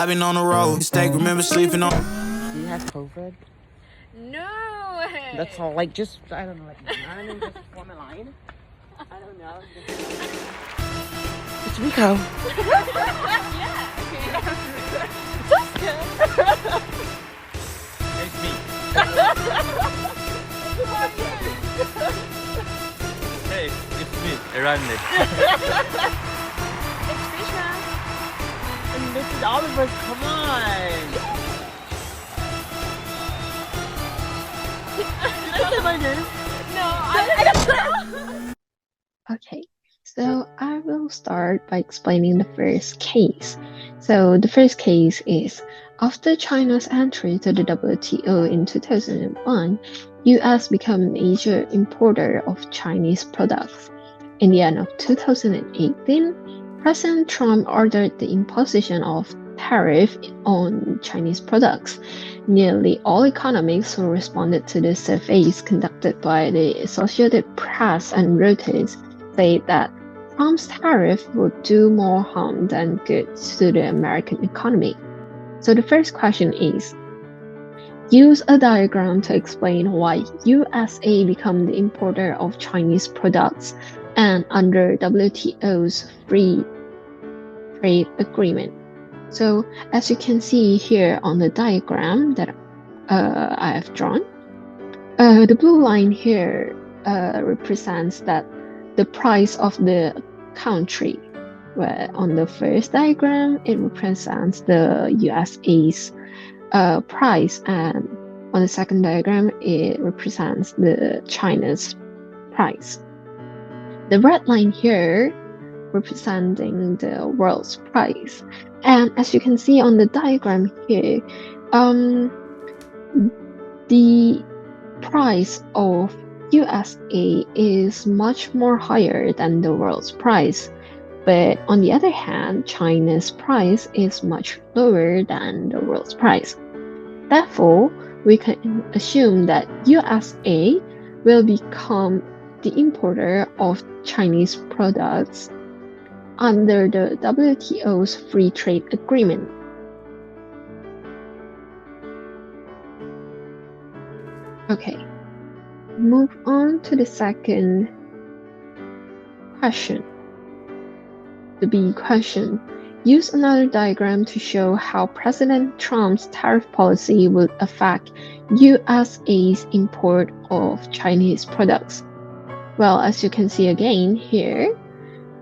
I've been on the road. Mistake, remember sleeping on. Do you have COVID? No. That's all. Like just I don't know, like run and just form a line. I don't know. It's Rico. It's me. Hey, it's me, Iranlet. It's Krishna. And this is Oliver. Come on. Did I say my name? No, I don't know. Okay, so I will start by explaining the first case. So the first case is after China's entry to the WTO in 2001, US became a major importer of Chinese products. In the end of 2018, President Trump ordered the imposition of tariff on Chinese products. Nearly all economists who responded to the surveys conducted by the Associated Press and Reuters say that Trump's tariff would do more harm than good to the American economy. So the first question is, use a diagram to explain why USA became the importer of Chinese products and under WTO's free trade agreement. So as you can see here on the diagram that I have drawn, the blue line here represents that the price of the country, where on the first diagram it represents the USA's price, and on the second diagram it represents the China's price. The red line here representing the world's price, and as you can see on the diagram here, the price of USA is much more higher than the world's price, but on the other hand, China's price is much lower than the world's price. Therefore, we can assume that USA will become the importer of Chinese products under the WTO's free trade agreement. Okay, move on to the second question. The B question. Use another diagram to show how President Trump's tariff policy would affect USA's import of Chinese products. Well, as you can see again here,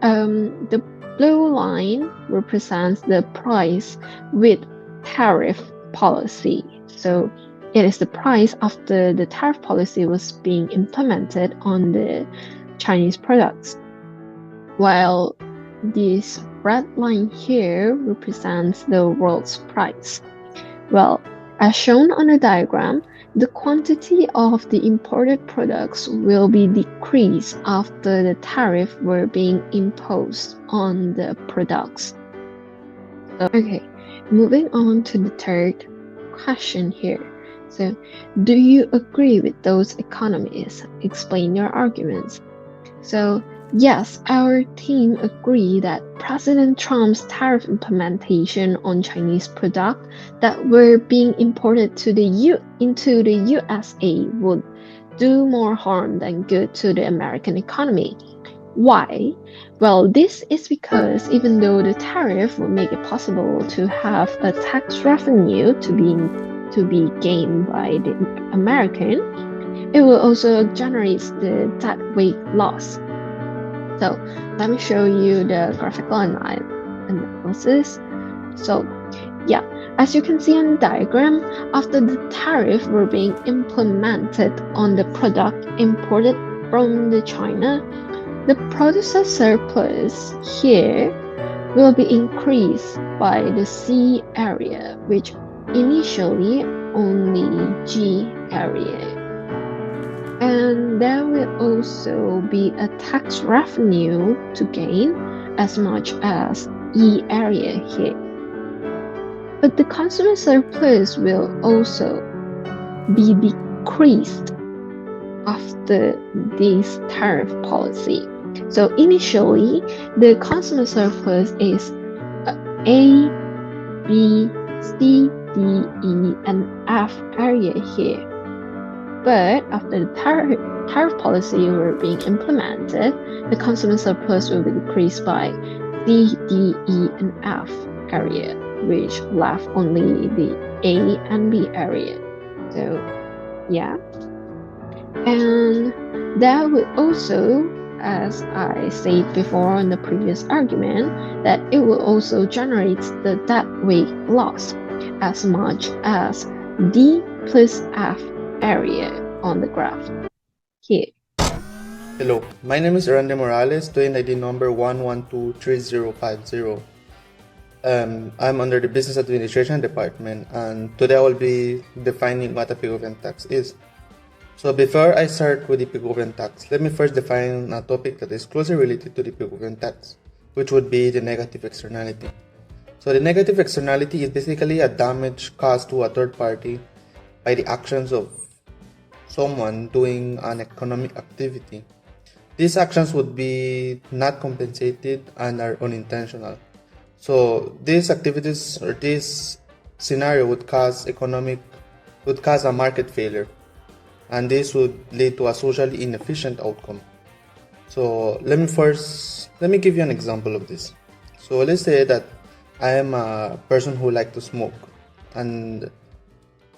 the blue line represents the price with tariff policy. So it is the price after the tariff policy was being implemented on the Chinese products, while this red line here represents the world's price. Well, as shown on the diagram, the quantity of the imported products will be decreased after the tariff were being imposed on the products. Okay, moving on to the third question here. So, do you agree with those economists? Explain your arguments. So, yes, our team agree that President Trump's tariff implementation on Chinese products that were being imported into the USA would do more harm than good to the American economy. Why? Well, this is because even though the tariff will make it possible to have a tax revenue to be gained by the American, it will also generate the deadweight loss. So let me show you the graphical analysis. So yeah, as you can see on the diagram, after the tariff were being implemented on the product imported from the China, the producer surplus here will be increased by the C area, which initially only G area. And there will also be a tax revenue to gain as much as E area here. But the consumer surplus will also be decreased after this tariff policy. So initially, the consumer surplus is A B, C, D, E, and F area here. But after the tariff policy were being implemented, the consumer surplus will be decreased by C, D, E, and F area, which left only the A and B area. So, yeah. And that would also, as I said before in the previous argument, that it will also generate the deadweight loss as much as D plus F area on the graph here. Hello, my name is Erande Morales, student ID number 1123050. I'm under the Business Administration Department, and today I will be defining what a Pigovian tax is. So before I start with the Pigovian tax, let me first define a topic that is closely related to the Pigovian tax, which would be the negative externality. So the negative externality is basically a damage caused to a third party by the actions of someone doing an economic activity. These actions would be not compensated and are unintentional. So these activities or this scenario would cause a market failure, and this would lead to a socially inefficient outcome. So let me give you an example of this. So let's say that I am a person who likes to smoke, and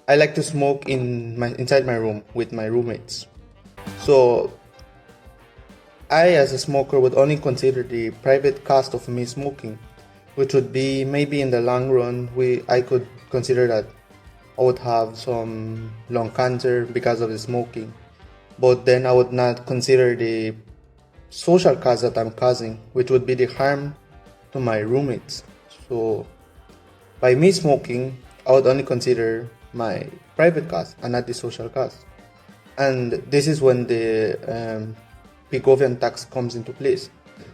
I like to smoke inside my room with my roommates. So I, as a smoker, would only consider the private cost of me smoking, which would be maybe in the long run, I could consider that I would have some lung cancer because of the smoking. But then I would not consider the social cost that I'm causing, which would be the harm to my roommates. So by me smoking, I would only consider my private cost and not the social cost. And this is when the Pigovian tax comes into place.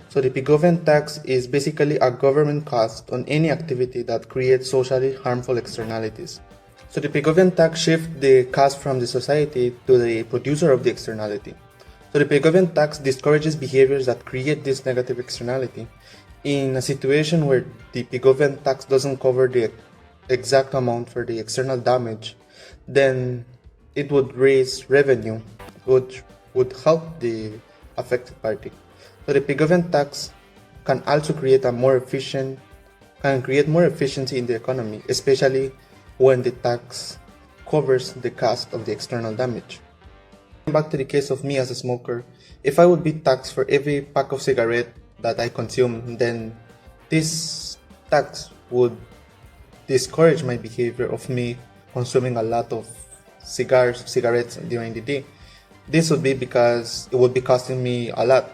So the Pigovian tax is basically a government cost on any activity that creates socially harmful externalities. So the Pigovian tax shifts the cost from the society to the producer of the externality. So the Pigovian tax discourages behaviors that create this negative externality. In a situation where the Pigovian tax doesn't cover the exact amount for the external damage, then it would raise revenue, which would help the affected party. So the Pigovian tax can also create more efficiency in the economy, especially when the tax covers the cost of the external damage. Back to the case of me as a smoker, if I would be taxed for every pack of cigarette that I consume, then this tax would discourage my behavior of me consuming a lot of cigarettes during the day. This would be because it would be costing me a lot,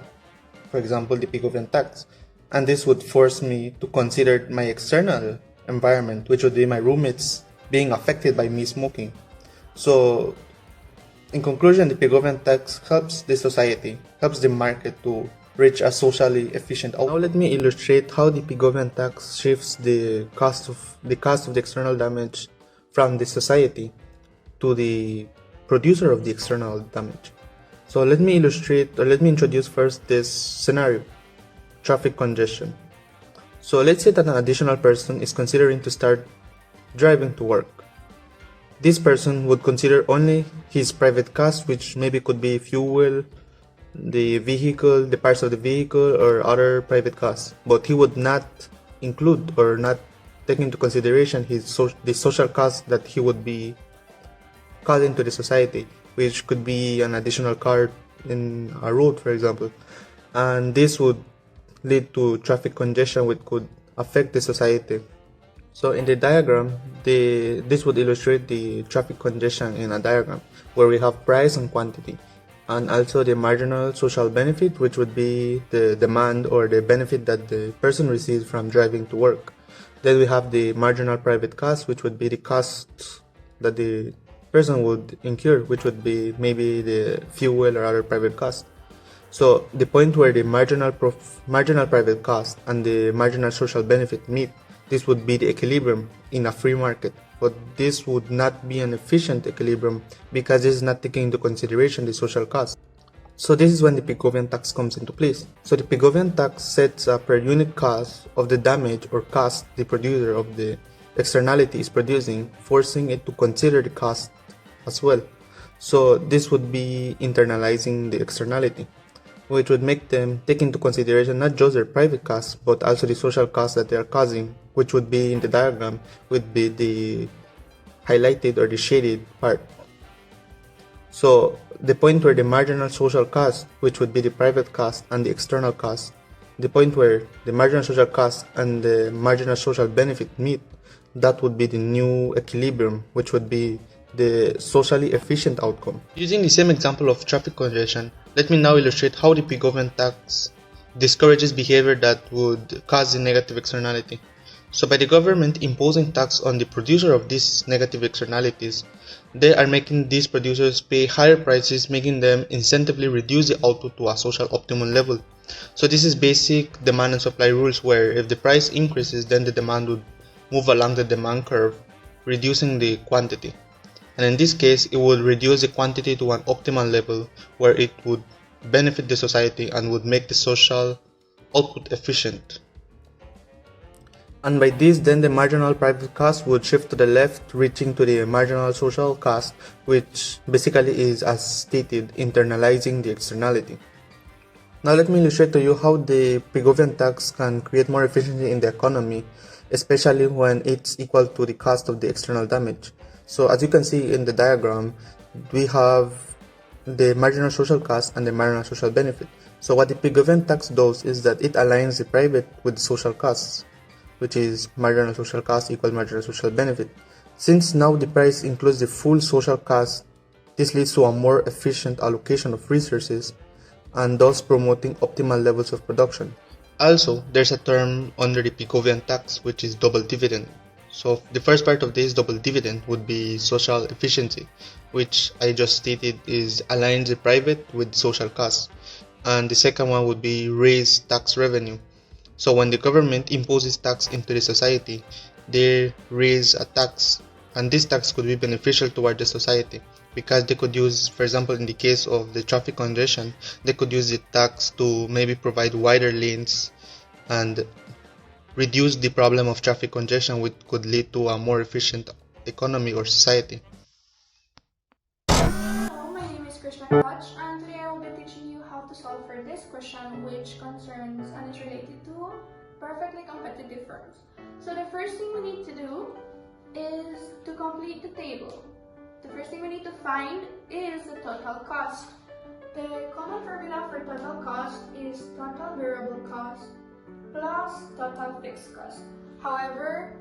for example, the Pigovian tax, and this would force me to consider my external environment, which would be my roommates being affected by me smoking. So in conclusion, the Pigovian tax helps the society, helps the market to reach a socially efficient outcome. Now let me illustrate how the Pigovian tax shifts the cost of the external damage from the society to the producer of the external damage. So let me introduce first this scenario, traffic congestion. So let's say that an additional person is considering to start driving to work. This person would consider only his private cost, which maybe could be fuel, the vehicle, the parts of the vehicle, or other private costs, but he would not include or not take into consideration the social cost that he would be causing to the society, which could be an additional car in a road, for example. And this would lead to traffic congestion, which could affect the society. So in the diagram, this would illustrate the traffic congestion in a diagram where we have price and quantity, and also the marginal social benefit, which would be the demand or the benefit that the person receives from driving to work. Then we have the marginal private cost, which would be the costs that the person would incur, which would be maybe the fuel or other private costs. So the point where the marginal private cost and the marginal social benefit meet, this would be the equilibrium in a free market. But this would not be an efficient equilibrium because this is not taking into consideration the social cost. So this is when the Pigovian tax comes into place. So the Pigovian tax sets a per unit cost of the damage or cost the producer of the externality is producing, forcing it to consider the cost as well. So this would be internalizing the externality, which would make them take into consideration not just their private costs, but also the social costs that they are causing, which would be in the diagram, would be the highlighted or the shaded part. So the point where the marginal social cost, which would be the private cost and the external cost, the point where the marginal social cost and the marginal social benefit meet, that would be the new equilibrium, which would be the socially efficient outcome. Using the same example of traffic congestion, let me now illustrate how the pre-government tax discourages behavior that would cause the negative externality. So by the government imposing tax on the producer of these negative externalities, they are making these producers pay higher prices, making them incentively reduce the output to a social optimum level. So this is basic demand and supply rules, where if the price increases, then the demand would move along the demand curve, reducing the quantity. And in this case, it would reduce the quantity to an optimal level where it would benefit the society and would make the social output efficient. And by this, then the marginal private cost would shift to the left, reaching to the marginal social cost, which basically is, as stated, internalizing the externality. Now let me illustrate to you how the pre-government tax can create more efficiency in the economy, especially when it's equal to the cost of the external damage. So as you can see in the diagram, we have the marginal social cost and the marginal social benefit. So what the pre-government tax does is that it aligns the private with the social costs, which is marginal social cost equals marginal social benefit. Since now the price includes the full social cost, this leads to a more efficient allocation of resources and thus promoting optimal levels of production. Also, there's a term under the pre-government tax which is double dividend. So the first part of this double dividend would be social efficiency, which I just stated is aligns the private with social costs. And the second one would be raise tax revenue. So when the government imposes tax into the society, they raise a tax, and this tax could be beneficial toward the society because they could use, for example, in the case of the traffic congestion, they could use the tax to maybe provide wider lanes and reduce the problem of traffic congestion, which could lead to a more efficient economy or society. Hello, my name is Krishna Koch, and today I will be teaching you how to solve for this question, which concerns and is related to perfectly competitive firms. So the first thing we need to do is to complete the table. The first thing we need to find is the total cost. The common formula for total cost is total variable cost plus total fixed cost. However,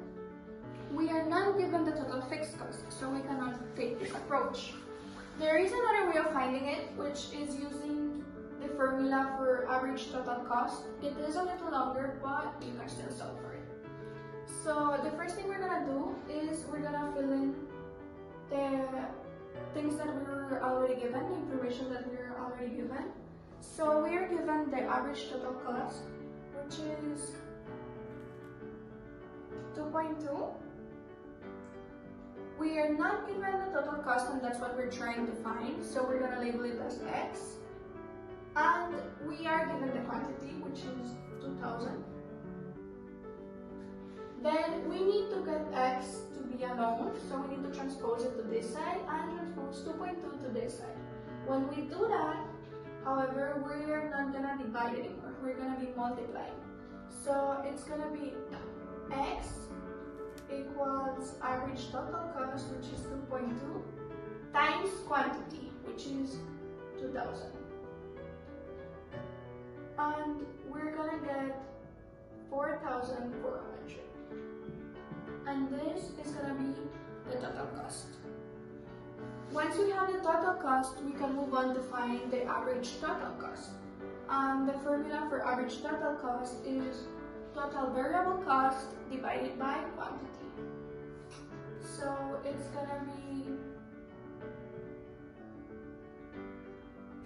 we are not given the total fixed cost, so we cannot take this approach. There is another way of finding it, which is using the formula for average total cost. It is a little longer, but you can still solve for it. So the first thing we're gonna do is we're gonna fill in the things that we were already given, the information that we were already given. So we are given the average total cost, which is 2.2. We are not given the total cost, and that's what we're trying to find, so we're going to label it as X. And we are given the quantity, which is 2,000. Then we need to get X to be alone, so we need to transpose it to this side and transpose 2.2 to this side. When we do that, however, we're not going to divide anymore, we're going to be multiplying. So it's going to be X equals average total cost, which is 2.2, times quantity, which is 2,000. And we're gonna get 4,400. And this is gonna be the total cost. Once we have the total cost, we can move on to find the average total cost. And the formula for average total cost is total variable cost divided by quantity. So it's gonna be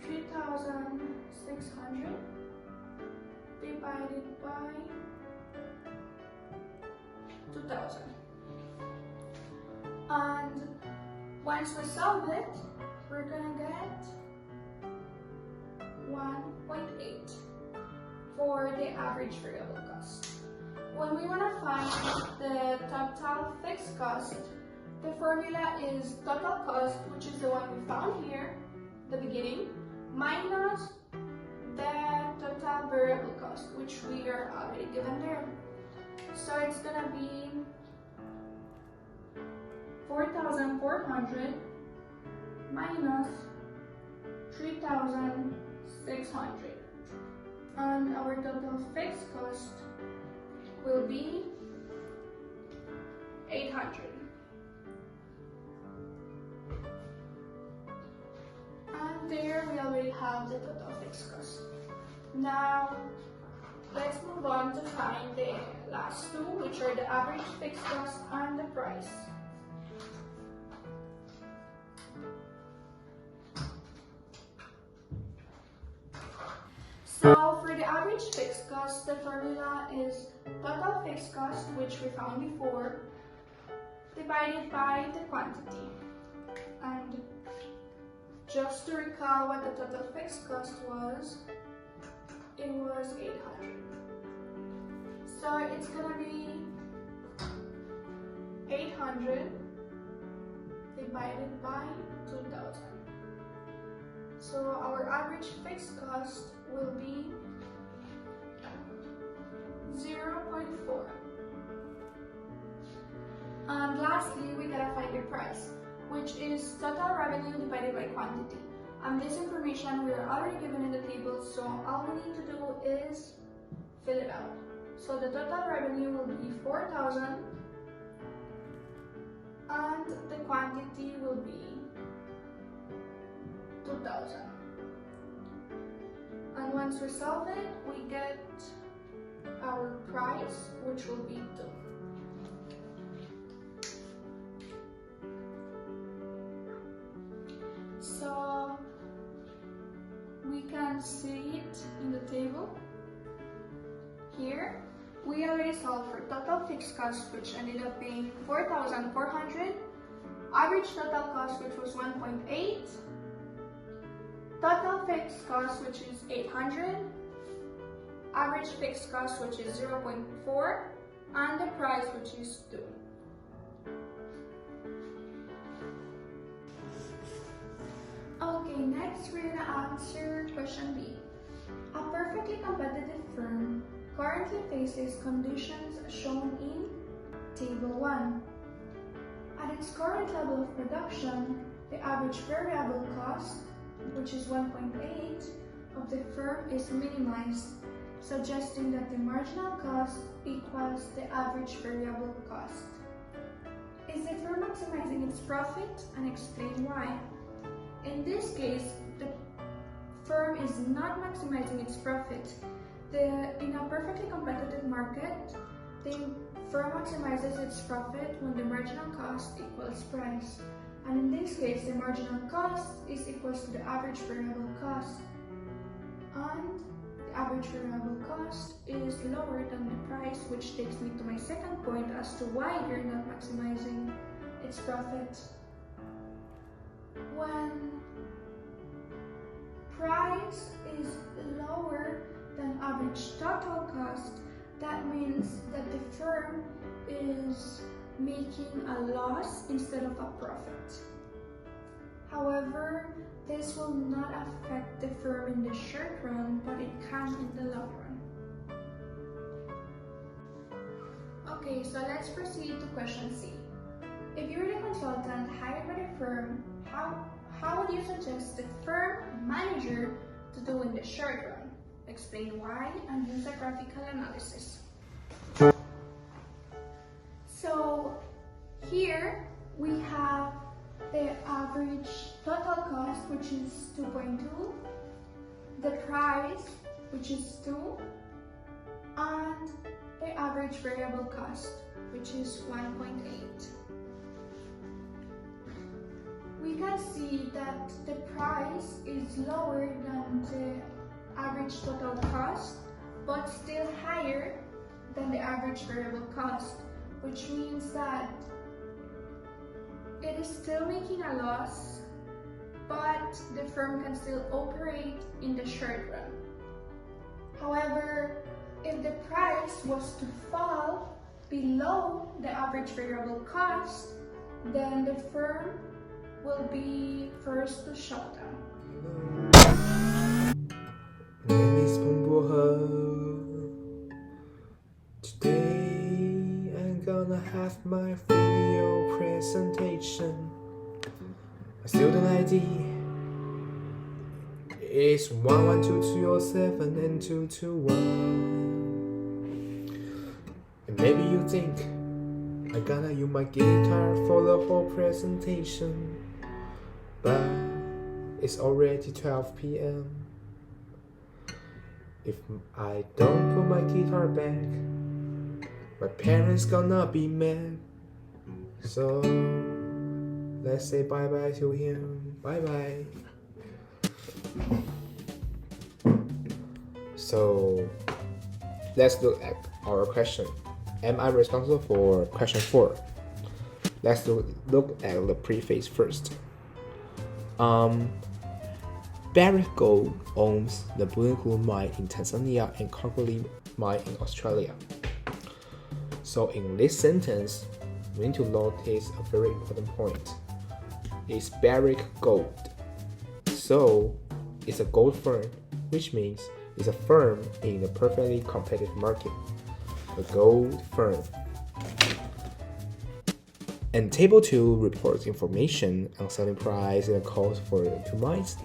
3,600 divided by 2,000. And once we solve it, we're gonna get 1.8 for the average variable cost. when we want to find the total fixed cost, the formula is total cost, which is the one we found here, the beginning, minus the total variable cost, which we are already given there. So it's gonna be 4,400 minus 3,600, and our total fixed cost will be 800. And there we already have the total fixed cost. Now let's move on to find the last two, which are the average fixed cost and the price. So for the average fixed cost, the formula is total fixed cost, which we found before, divided by the quantity. And just to recall what the total fixed cost was, it was 800. So it's gonna be 800 divided by 2,000. So our average fixed cost will be 0.4. And lastly, we gotta find the price, which is total revenue divided by quantity. And this information we are already given in the table, so all we need to do is fill it out. So the total revenue will be 4,000 and the quantity will be 2,000. And once we solve it, we get our price, which will be 2. So we can see it in the table. Here, we already solved for total fixed cost, which ended up being 4,400, average total cost, which was 1.8, total fixed cost, which is 800, average fixed cost, which is 0.4, and the price, which is 2. Okay, next we're gonna answer question B. A perfectly competitive firm currently faces conditions shown in Table 1. At its current level of production, the average variable cost, which is 1.8, of the firm is minimized, suggesting that the marginal cost equals the average variable cost. Is the firm maximizing its profit, and explain why? In this case, the firm is not maximizing its profit. In a perfectly competitive market, the firm maximizes its profit when the marginal cost equals price. And in this case, the marginal cost is equals to the average variable cost. And the average variable cost is lower than the price, which takes me to my second point as to why you're not maximizing its profit. When price is lower than average total cost, that means that the firm is making a loss instead of a profit. However, this will not affect the firm in the short run, but it can in the long run. Okay, so let's proceed to question C. If you're the consultant hired by the firm, how would you suggest the firm manager to do in the short run? Explain why and use a graphical analysis. So here we have the average total cost, which is 2.2, the price, which is 2, and the average variable cost, which is 1.8. We can see that the price is lower than the average total cost, but still higher than the average variable cost, which means that it is still making a loss, but the firm can still operate in the short run. However, if the price was to fall below the average variable cost, then the firm will be first to shut down. My name is Pengbohe. Today I'm gonna have my video presentation. My student ID is 1122007 and 221. And maybe you think I'm gonna use my guitar for the whole presentation, but it's already 12 p.m. If I don't put my guitar back, my parents gonna be mad. So let's say bye bye to him. Bye bye. So let's look at our question. Am I responsible for question 4? Let's look at the preface first. Barrick Gold owns the Bulyanhulu mine in Tanzania and Kalgoorlie mine in Australia. So in this sentence, we need to notice a very important point. It's Barrick Gold. So it's a gold firm, which means it's a firm in a perfectly competitive market. A gold firm. And table 2 reports information on selling price and cost for the two mines.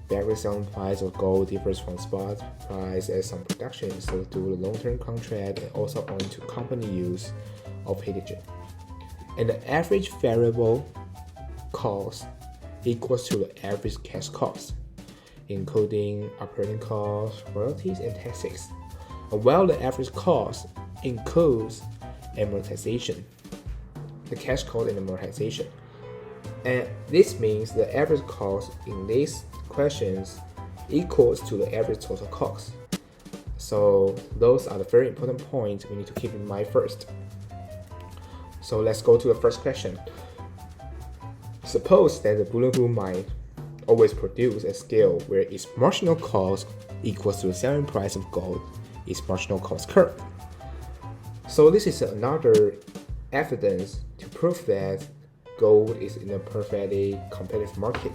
Barrick selling price of gold differs from spot price as some production is sold through the long-term contract and also owing to company use of hydrogen. And the average variable cost equals to the average cash cost, including operating costs, royalties, and taxes. While the average cost includes amortization, the cash cost and amortization. And this means the average cost in these questions equals to the average total cost. So those are the very important points we need to keep in mind first. So let's go to the first question. Suppose that the Bulyanhulu mine always produce a scale where its marginal cost equals to the selling price of gold, its marginal cost curve. So this is another evidence to prove that gold is in a perfectly competitive market.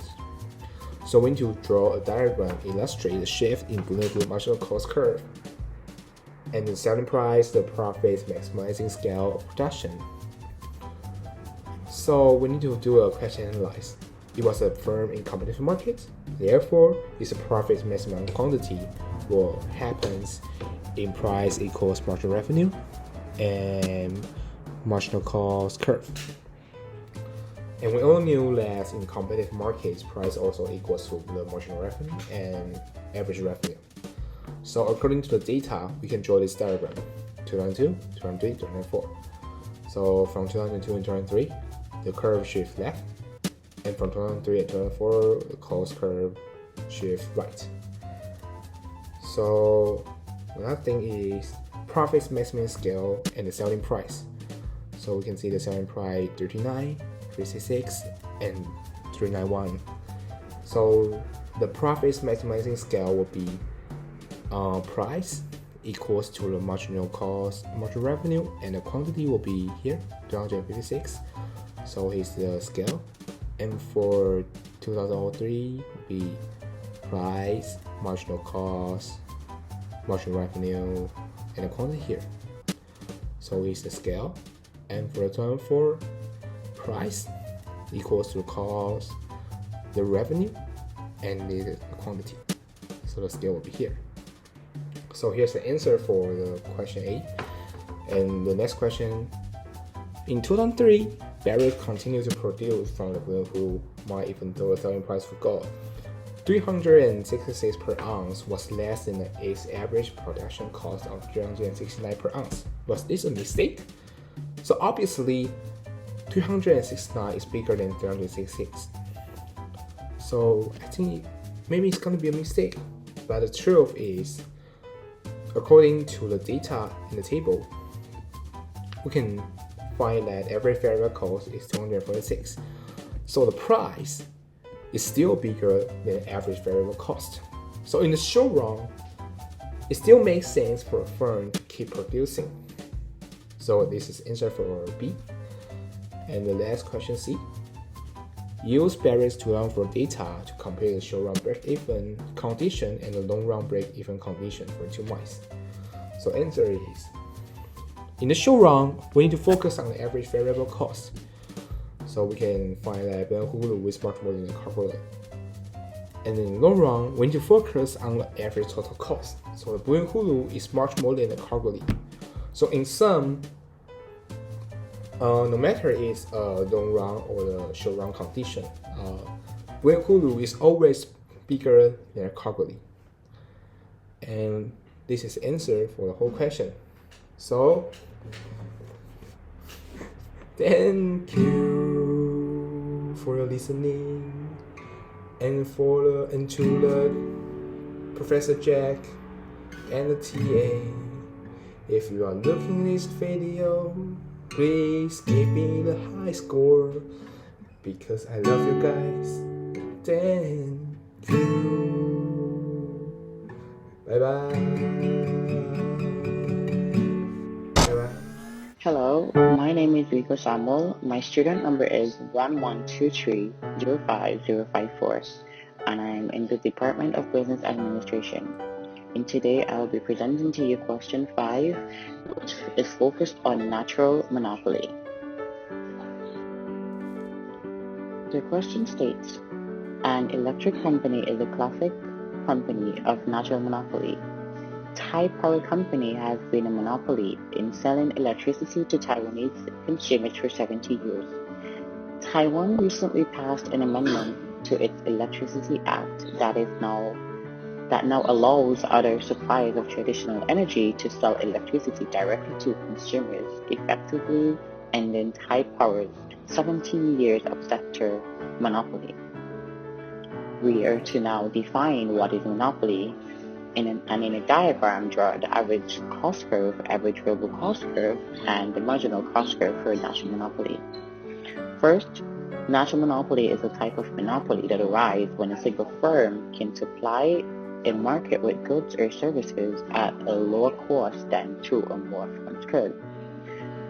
So we need to draw a diagram illustrate the shift in Bulyanhulu marginal cost curve and the selling price, the profit maximizing scale of production. So we need to do a question analysis. It was a firm in competitive market, therefore its profit maximum quantity will happens in price equals marginal revenue and marginal cost curve. And we all knew that in competitive markets, price also equals to the marginal revenue and average revenue. So according to the data, we can draw this diagram: 2002, 2003, 2004. So from 2002 and 2003, the curve shifts left, and from 2003 and 2004, the cost curve shifts right. So another thing is profits maximum scale and the selling price. So we can see the selling price 39, 366, and 391. So the profits maximizing scale will be price equals to the marginal cost, marginal revenue, and the quantity will be here, 256. So here's the scale. And for 2003 will be price, marginal cost, marginal revenue, and the quantity here. So here's the scale. And for 2004, price equals to the cost, the revenue, and the quantity. So the scale will be here. So here's the answer for the question A. And the next question, in 2003, Barrick continued to produce from the Bulyanhulu mine even though the selling price for gold 366 per ounce was less than its average production cost of 369 per ounce. Was this a mistake? So obviously 369 is bigger than 366. So I think maybe it's gonna be a mistake. But the truth is, according to the data in the table, we can find that every variable cost is 246. So the price is still bigger than average variable cost. So in the short run, it still makes sense for a firm to keep producing. So this is answer for B. And the last question, C. Use barriers to run for data to compare the short-run break-even condition and the long-run break-even condition for 2 months. So answer is, in the short run, we need to focus on the average variable cost. So we can find that Hulu is much more than the Cargolit. And in the long run, we need to focus on the average total cost. So the Hulu is much more than the Cargolit. So in sum, no matter it's a long run or the short run condition, Hulu is always bigger than Cargolit. And this is the answer for the whole question. So, thank you for your listening, and to the Professor Jack and the TA. If you are looking at this video, please give me the high score because I love you guys. Thank you. Bye bye. Hello, my name is Rico Samuel. My student number is 1123050554, and I am in the Department of Business Administration. And today I will be presenting to you question 5, which is focused on natural monopoly. The question states, an electric company is a classic company of natural monopoly. Thai Power Company has been a monopoly in selling electricity to Taiwanese consumers for 70 years. Taiwan recently passed an amendment to its Electricity Act that now allows other suppliers of traditional energy to sell electricity directly to consumers, effectively ending Thai Power's 17 years of sector monopoly. We are to now define what is monopoly, and in a diagram draw the average cost curve, average variable cost curve, and the marginal cost curve for a natural monopoly. First, natural monopoly is a type of monopoly that arises when a single firm can supply a market with goods or services at a lower cost than 2 or more firms could.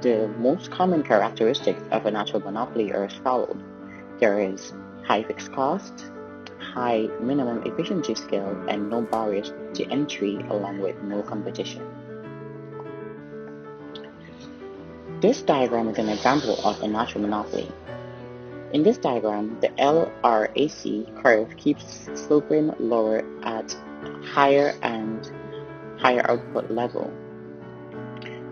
The most common characteristics of a natural monopoly are as follows. There is high fixed cost, high minimum efficiency scale, and no barriers to entry, along with no competition. This diagram is an example of a natural monopoly. In this diagram, the LRAC curve keeps sloping lower at higher and higher output level.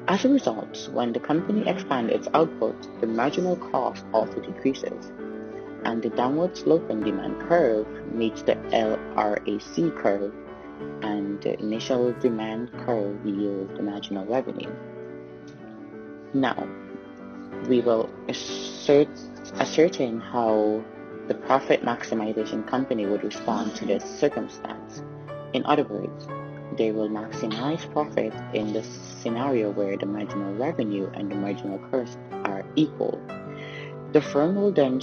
As a result, when the company expands its output, the marginal cost also decreases, and the downward sloping demand curve meets the LRAC curve, and the initial demand curve yields the marginal revenue. Now, we will ascertain how the profit maximization company would respond to this circumstance. In other words, they will maximize profit in the scenario where the marginal revenue and the marginal cost are equal. The firm will then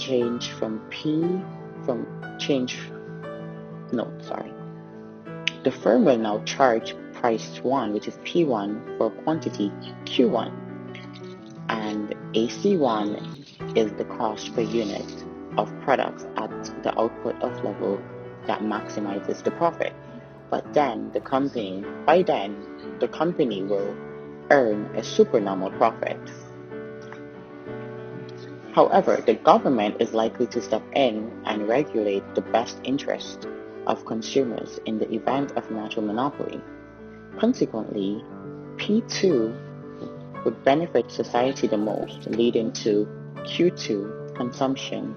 The firm will now charge price 1, which is P1, for quantity Q1, and AC1 is the cost per unit of products at the output of level that maximizes the profit. But then the company will earn a supernormal profit. However, the government is likely to step in and regulate the best interest of consumers in the event of natural monopoly. Consequently, P2 would benefit society the most, leading to Q2 consumption.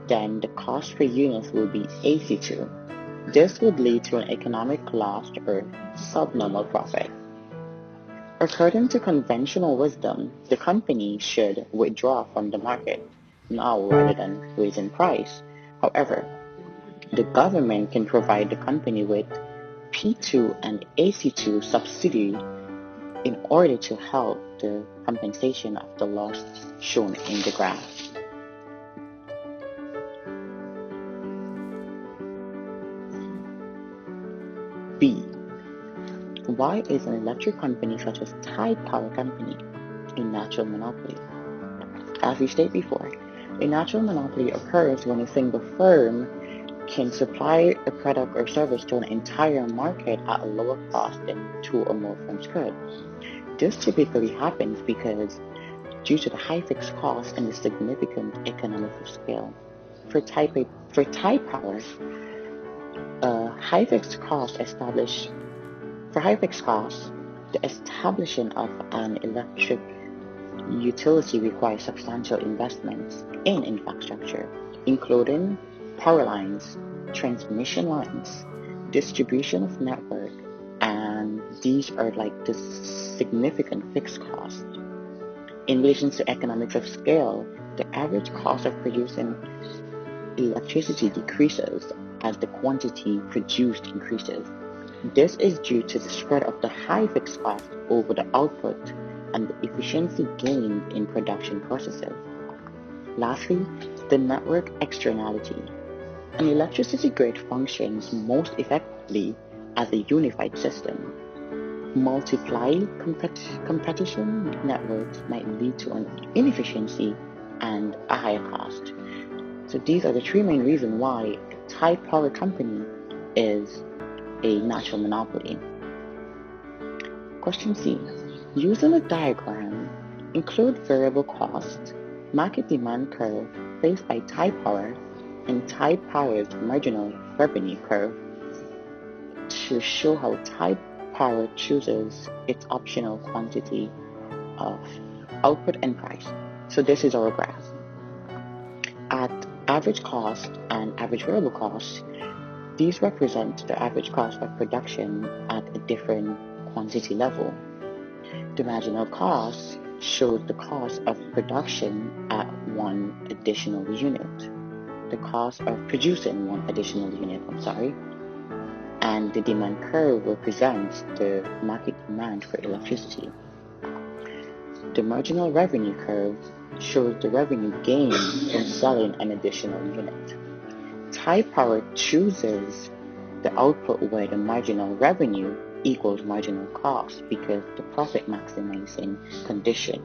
Then the cost per unit will be AC2. This would lead to an economic loss or subnormal profit. According to conventional wisdom, the company should withdraw from the market now rather than raising price. However, the government can provide the company with P2 and AC2 subsidy in order to help the compensation of the loss shown in the graph. B. Why is an electric company such as Tide Power Company a natural monopoly? As we stated before, a natural monopoly occurs when a single firm can supply a product or service to an entire market at a lower cost than two or more firms could. This typically happens because due to the high fixed cost and the significant economies of scale. For Tide Power, high fixed cost, the establishment of an electric utility requires substantial investments in infrastructure, including power lines, transmission lines, distribution of network, and these are like the significant fixed costs. In relation to economics of scale, the average cost of producing electricity decreases as the quantity produced increases. This is due to the spread of the high fixed cost over the output and the efficiency gained in production processes. Lastly, the network externality. An electricity grid functions most effectively as a unified system. Multiplied competition networks might lead to an inefficiency and a higher cost. So these are the three main reasons why Tide Power Company is a natural monopoly. Question C. Using a diagram, include variable cost, market demand curve faced by Tide Power, and Tide Power's marginal revenue curve to show how Tide Power chooses its optional quantity of output and price. So this is our graph. At average cost and average variable cost, these represent the average cost of production at a different quantity level. The marginal cost shows the cost of production at one additional unit. The cost of producing one additional unit, and the demand curve represents the market demand for electricity. The marginal revenue curve shows the revenue gained from selling an additional unit. Tide Power chooses the output where the marginal revenue equals marginal cost because the profit maximizing condition.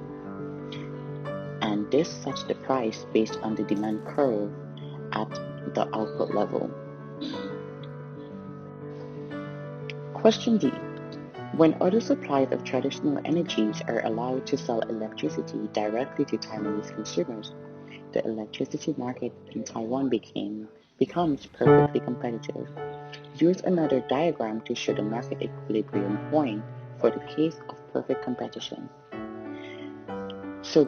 And this sets the price based on the demand curve at the output level. Question D. When other suppliers of traditional energies are allowed to sell electricity directly to Taiwanese consumers, the electricity market in Taiwan becomes perfectly competitive. Use another diagram to show the market equilibrium point for the case of perfect competition. So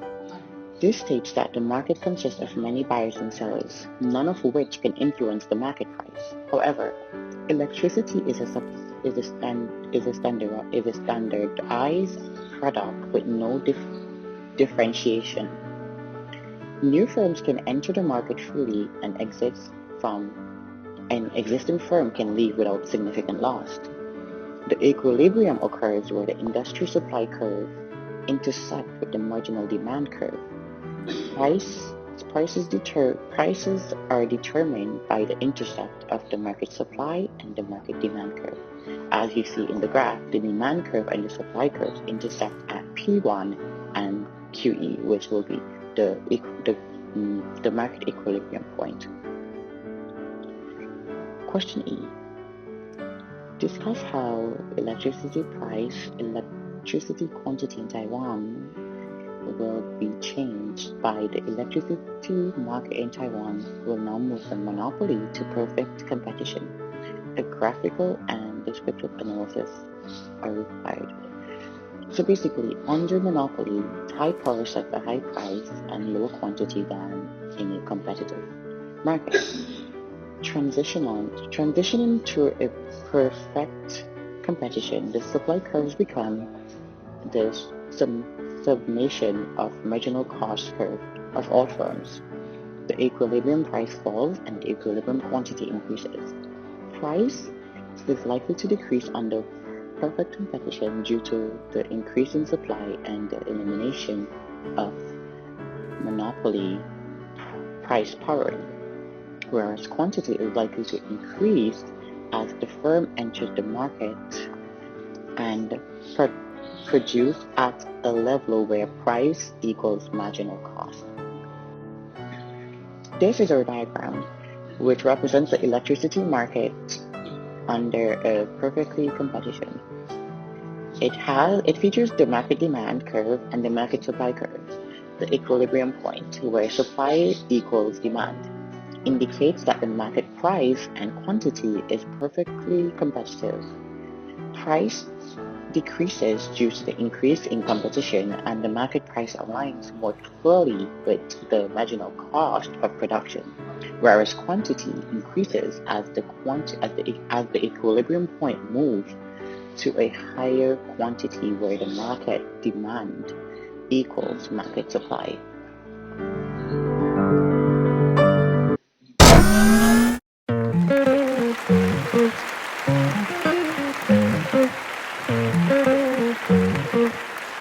this states that the market consists of many buyers and sellers, none of which can influence the market price. However, electricity is a standardized product with no differentiation. New firms can enter the market freely and an existing firm can leave without significant loss. The equilibrium occurs where the industry supply curve intersect with the marginal demand curve. Prices are determined by the intersect of the market supply and the market demand curve. As you see in the graph, the demand curve and the supply curves intersect at P1 and QE, which will be the market equilibrium point. Question E. Discuss how electricity quantity in Taiwan will be changed by the electricity market in Taiwan will now move from monopoly to perfect competition. A graphical and descriptive analysis are required. So basically, under monopoly, Tide Power sets a high price and lower quantity than in a competitive market. Transitioning to a perfect competition, the supply curves become the summation of marginal cost curve of all firms. The equilibrium price falls and the equilibrium quantity increases. Price is likely to decrease under perfect competition due to the increase in supply and the elimination of monopoly price powering, whereas quantity is likely to increase as the firm enters the market and produce at a level where price equals marginal cost. This is our diagram, which represents the electricity market under a perfectly competition. It features the market demand curve and the market supply curve. The equilibrium point, where supply equals demand, indicates that the market price and quantity is perfectly competitive. Price decreases due to the increase in competition, and the market price aligns more closely with the marginal cost of production, whereas quantity increases as the equilibrium point moves to a higher quantity where the market demand equals market supply.